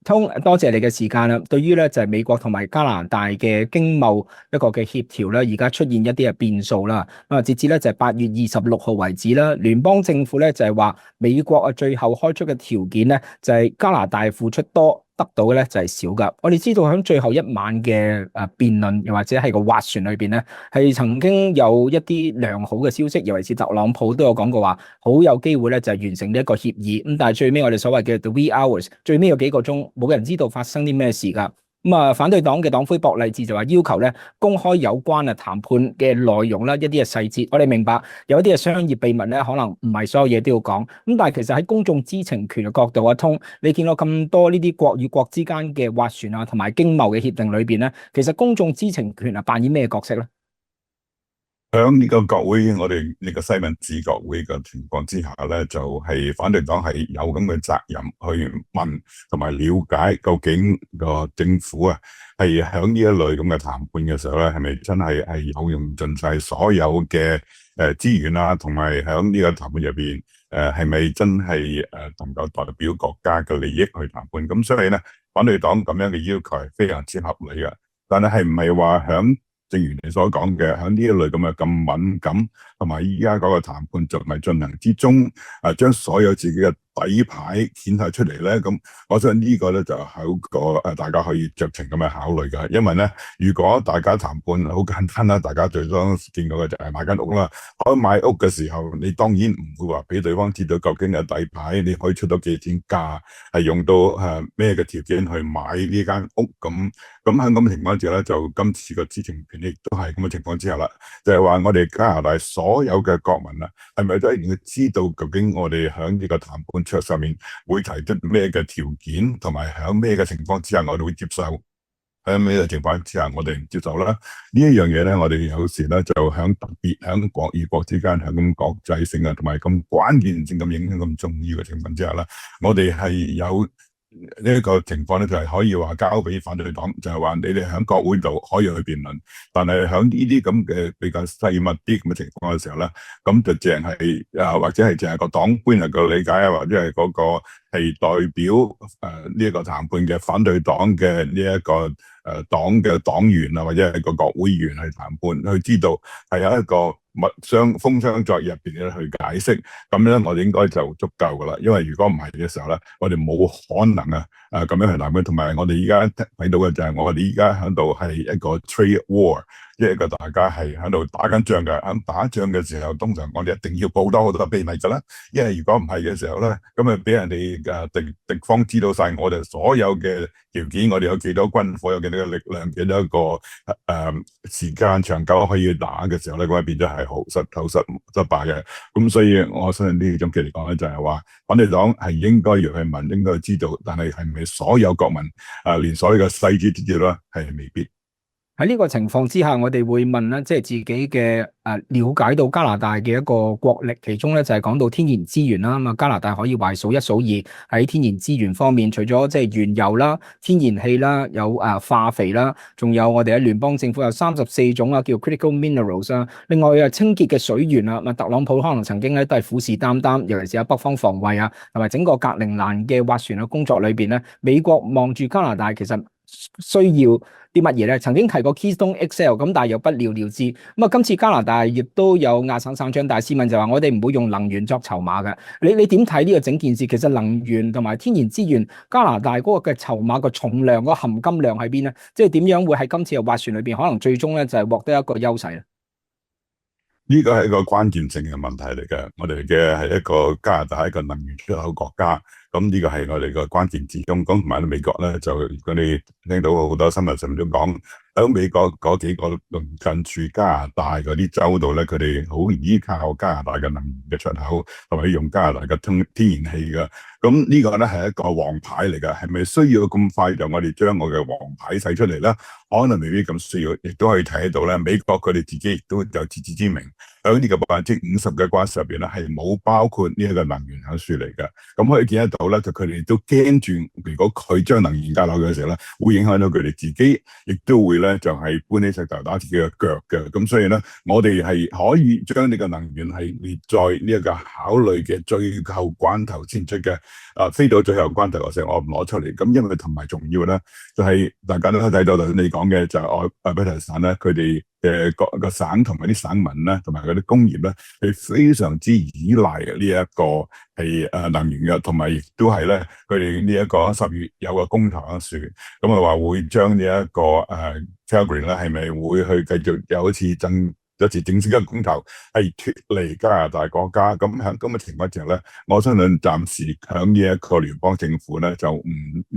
多謝你嘅時間啦。對於咧就係美國同埋加拿大嘅經貿一個嘅協調咧，而家出現一啲嘅變數啦。咁啊，截至咧就係8月26號為止啦，聯邦政府咧就係話美國啊最後開出嘅條件咧就係加拿大付出多，得到嘅咧就係少噶。我哋知道喺最後一晚嘅辯論，又或者係個斡旋裏邊咧，係曾經有一啲良好嘅消息，尤其是特朗普都有講過話，好有機會咧就係完成呢一個協議。咁但係最尾我哋所謂嘅 the wee hours，最尾有幾個鐘，冇人知道發生啲咩事噶。咁啊，反對黨嘅黨魁博勵治就話要求咧公開有關啊談判嘅內容啦，一啲嘅細節。我哋明白有一啲嘅商業秘密咧，可能唔係所有嘢都要講。咁但係其實喺公眾知情權嘅角度啊，你見到咁多呢啲國與國之間嘅斡旋啊，同埋經貿嘅協定裏邊咧，其實公眾知情權啊扮演咩角色咧？響呢個國會，我哋呢個西敏寺國會嘅情況之下咧，就係反對黨係有咁嘅責任去問同埋了解究竟個政府啊係響呢一類咁嘅談判嘅時候咧，係咪真係有用盡晒所有嘅資源啊，同埋響呢個談判入邊係咪真係能夠代表國家嘅利益去談判？咁所以咧，反對黨咁樣嘅要求係非常之合理嘅。但係唔係話響正如你所講嘅，喺呢一類咁敏感，同埋依家嗰個談判仲未進行之中，將所有自己嘅底牌顯晒出嚟咧，咁我相信呢個咧就係一個大家可以酌情咁樣考慮㗎。因為咧，如果大家談判好簡單啦，大家最多見到嘅就係買間屋啦。可買屋嘅時候，你當然唔會話俾對方知道究竟嘅底牌，你可以出到幾錢價，係用到咩嘅條件去買呢間屋咁。咁喺咁嘅情況之下咧，就今次個知情權亦都係咁嘅情況之下啦，就係話我哋加拿大所有嘅國民啊，係咪都一定要知道究竟我哋喺呢個談判桌上面會提出咩嘅條件，同埋喺咩嘅情況之下我哋會接受，喺咩嘅情況之下我哋唔接受啦？呢一樣嘢咧，我哋有時咧就喺特別喺國與國之間喺咁國際性啊，同埋咁關鍵性咁影響咁重要嘅情況之下啦，我哋係有。呢一個情況咧，就係可以話交俾反對黨，就係話你哋喺國會度可以去辯論，但係喺呢啲咁嘅比較細密啲咁嘅情況嘅時候咧，咁就淨係或者係淨係個黨官能夠理解啊，或者係嗰個係代表呢一個談判嘅反對黨嘅呢一個黨嘅黨員啊，或者係個國會議員去談判，去知道係有一個封箱作業入邊咧去解釋，咁咧我哋應該就足夠噶啦。因為如果唔係嘅時候咧，我哋冇可能咁樣去談判。同埋我哋依家睇到嘅就係我哋依家喺度係一個 trade war。即係一個大家係喺度打緊仗嘅，喺打仗嘅時候，通常我哋一定要報多好多秘密噶啦。因為如果唔係嘅時候咧，咁啊俾人哋敵方知道晒我哋所有嘅條件，我哋有幾多軍火，有幾多嘅力量，幾多一個時間長久可以打嘅時候咧，咁啊變咗係好失敗嘅。咁所以我相信呢種嘅嚟講咧，就係話反對黨係應該要去問，應該知道，但係係咪所有國民連所有嘅細節知道咧，係未必。喺呢個情況之下，我哋會問咧，即係自己嘅了解到加拿大嘅一個國力，其中咧就係講到天然資源啦。咁啊，加拿大可以話係數一數二喺天然資源方面，除咗即係原油啦、天然氣啦、有化肥啦，仲有我哋喺聯邦政府有34種啊，叫 critical minerals 啊。另外啊，清潔嘅水源啊，特朗普可能曾經咧都係虎視眈眈，尤其是喺北方防衛啊，同埋整個格陵蘭嘅斡旋嘅工作裏邊咧，美國望住加拿大其實需要啲乜嘢咧？曾經提過 Keystone XL， 咁但係又不了了之。咁啊，今次加拿大亦都有亞省省長戴斯敏就話：我哋唔會用能源作籌碼嘅。你點睇呢個整件事？其實能源同埋天然資源，加拿大嗰個嘅籌碼個重量、個含金量喺邊咧？即係點樣會喺今次嘅斡旋裏邊，可能最終咧就係獲得一個優勢咧？呢個係一個關鍵性嘅問題嚟嘅。我哋嘅係一個加拿大係一個能源出口國家，咁呢個係我哋個關鍵之中。咁同埋美國咧，就佢哋聽到好多新聞上面都講，喺美國嗰幾個鄰近住加拿大嗰啲州度咧，佢哋好依靠加拿大嘅能源嘅出口，同埋用加拿大嘅天然氣嘅。咁呢個咧係一個王牌嚟㗎，係咪需要咁快就我哋將我嘅王牌使出嚟咧？可能未必咁需要，亦都可以睇到咧。美國佢哋自己亦都有自知之明，喺呢個50%嘅關稅入邊咧，係冇包括呢一個能源響樹嚟嘅。咁可以見得到咧，就佢哋都驚住，如果佢將能源加落去嘅時候咧，會影響到佢哋自己，亦都會咧就係搬起石頭打自己嘅腳嘅。咁所以咧，我哋係可以將呢個能源係列在呢一個考慮嘅最後關頭先出嘅。飛到最後關頭嘅時候，我唔攞出嚟。咁因為同埋重要咧，就係大家都睇到頭先你講嘅就係愛伯塔省咧，佢哋個省同埋啲省民咧，同埋嗰啲工業咧，係非常之依賴呢一個係能源嘅，同埋亦都係咧佢哋呢一個10月有個公投喺樹，咁啊話會將呢一個Calgary 咧係咪會去繼續有一次正式嘅公投係脫離加拿大國家？咁喺咁嘅情況之下咧，我相信暫時響呢一個聯邦政府咧就唔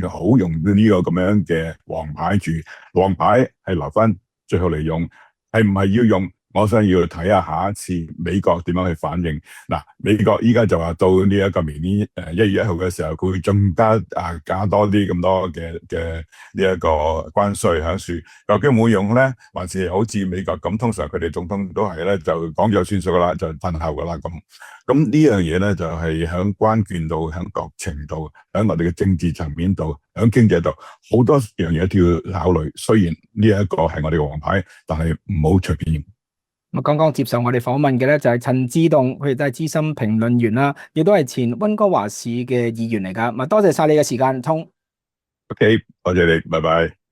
好用呢個咁樣嘅黃牌住，黃牌係留翻最後嚟用，係唔係要用？我想要睇下下一次美國點樣去反應。嗱，美國依家就話到呢一個明年1月1號嘅時候，佢會更加多啲咁多嘅呢一個關稅喺樹，究竟會用咧，還是好似美國咁？通常佢哋總統都係咧就講咗算數噶啦，就褪後噶啦咁。咁呢樣嘢咧就係喺關鍵度、喺國情度、喺我哋嘅政治層面度、喺經濟度，好多樣嘢都要考慮。雖然呢一個係我哋嘅王牌，但係唔好隨便用。咁剛剛接受我哋訪問嘅咧就係陳志棟，佢亦都係資深評論員啦，亦都係前溫哥華市嘅議員嚟噶。多謝晒你嘅時間，聰。OK，多謝你，拜拜。